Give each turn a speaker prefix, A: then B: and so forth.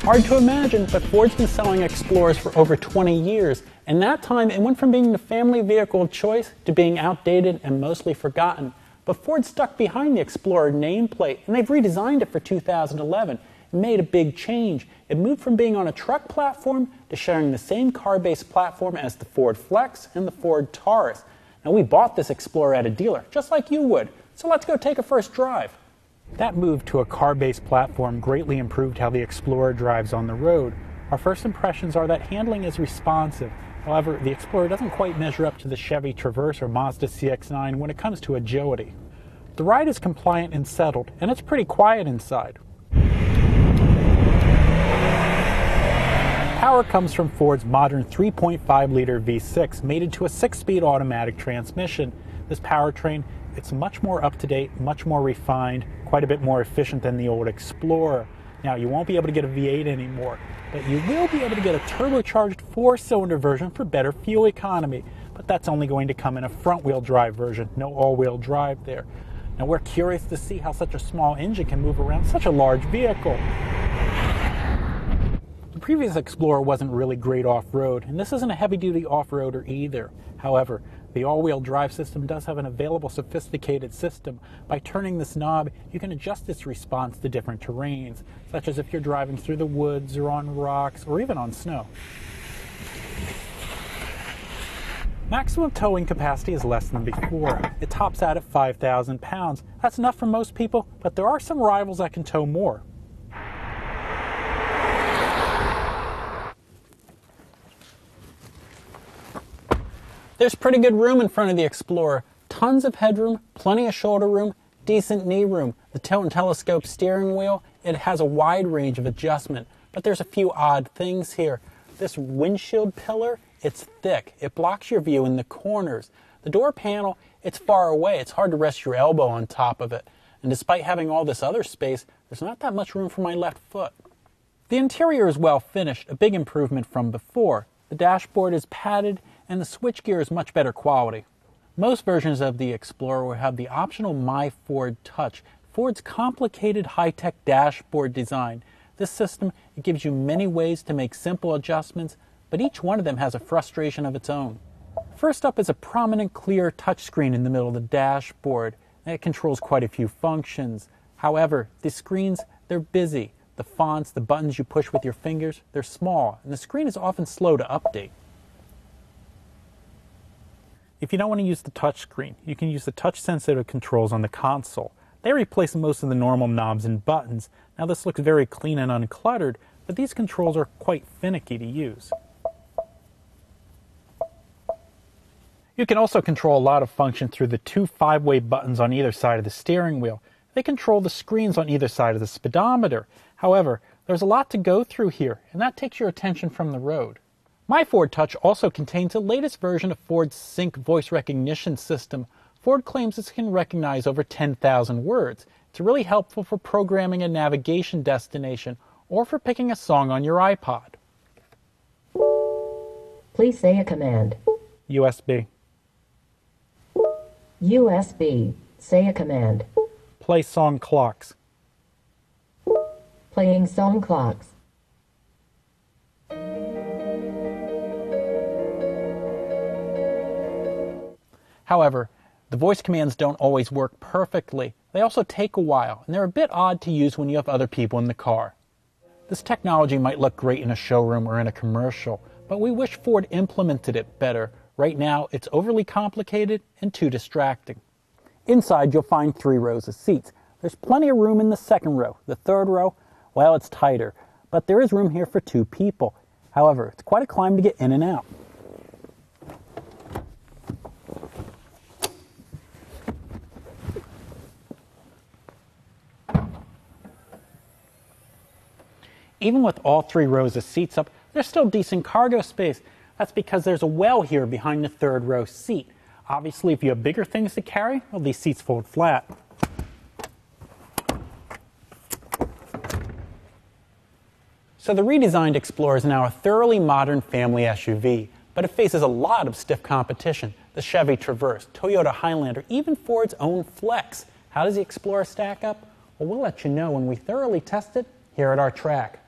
A: Hard to imagine, but Ford's been selling Explorers for over 20 years. In that time, it went from being the family vehicle of choice to being outdated and mostly forgotten. But Ford stuck behind the Explorer nameplate, and they've redesigned it for 2011. It made a big change. It moved from being on a truck platform to sharing the same car-based platform as the Ford Flex and the Ford Taurus. Now, we bought this Explorer at a dealer, just like you would, so let's go take a first drive. That move to a car-based platform greatly improved how the Explorer drives on the road. Our first impressions are that handling is responsive. However, the Explorer doesn't quite measure up to the Chevy Traverse or Mazda CX-9 when it comes to agility. The ride is compliant and settled, and it's pretty quiet inside. Power comes from Ford's modern 3.5-liter V6, mated to a 6-speed automatic transmission. This powertrain, it's much more up-to-date, much more refined, quite a bit more efficient than the old Explorer. Now, you won't be able to get a V8 anymore, but you will be able to get a turbocharged 4-cylinder version for better fuel economy. But that's only going to come in a front-wheel drive version, no all-wheel drive there. Now, we're curious to see how such a small engine can move around such a large vehicle. The previous Explorer wasn't really great off-road, and this isn't a heavy-duty off-roader either. However, the all-wheel drive system does have an available sophisticated system. By turning this knob, you can adjust its response to different terrains, such as if you're driving through the woods or on rocks or even on snow. Maximum towing capacity is less than before. It tops out at 5,000 pounds. That's enough for most people, but there are some rivals that can tow more. There's pretty good room in front of the Explorer. Tons of headroom, plenty of shoulder room, decent knee room. The tilt and telescope steering wheel, it has a wide range of adjustment, but there's a few odd things here. This windshield pillar, it's thick. It blocks your view in the corners. The door panel, it's far away. It's hard to rest your elbow on top of it. And despite having all this other space, there's not that much room for my left foot. The interior is well finished, a big improvement from before. The dashboard is padded, and the switchgear is much better quality. Most versions of the Explorer will have the optional My Ford Touch, Ford's complicated high-tech dashboard design. This system, it gives you many ways to make simple adjustments, but each one of them has a frustration of its own. First up is a prominent clear touchscreen in the middle of the dashboard. It controls quite a few functions. However, the screens, they're busy. The fonts, the buttons you push with your fingers, they're small, and the screen is often slow to update. If you don't want to use the touch screen, you can use the touch-sensitive controls on the console. They replace most of the normal knobs and buttons. Now, this looks very clean and uncluttered, but these controls are quite finicky to use. You can also control a lot of functions through the two 5-way buttons on either side of the steering wheel. They control the screens on either side of the speedometer. However, there's a lot to go through here, and that takes your attention from the road. My Ford Touch also contains the latest version of Ford's Sync voice recognition system. Ford claims it can recognize over 10,000 words. It's really helpful for programming a navigation destination or for picking a song on your iPod.
B: Please say a command.
A: USB.
B: USB. Say a command.
A: Play song clocks.
B: Playing song clocks.
A: However, the voice commands don't always work perfectly. They also take a while, and they're a bit odd to use when you have other people in the car. This technology might look great in a showroom or in a commercial, but we wish Ford implemented it better. Right now, it's overly complicated and too distracting. Inside, you'll find 3 rows of seats. There's plenty of room in the second row. The third row, well, it's tighter, but there is room here for 2 people. However, it's quite a climb to get in and out. Even with all 3 rows of seats up, there's still decent cargo space. That's because there's a well here behind the 3rd row seat. Obviously, if you have bigger things to carry, well, these seats fold flat. So the redesigned Explorer is now a thoroughly modern family SUV, but it faces a lot of stiff competition. The Chevy Traverse, Toyota Highlander, even Ford's own Flex. How does the Explorer stack up? Well, we'll let you know when we thoroughly test it here at our track.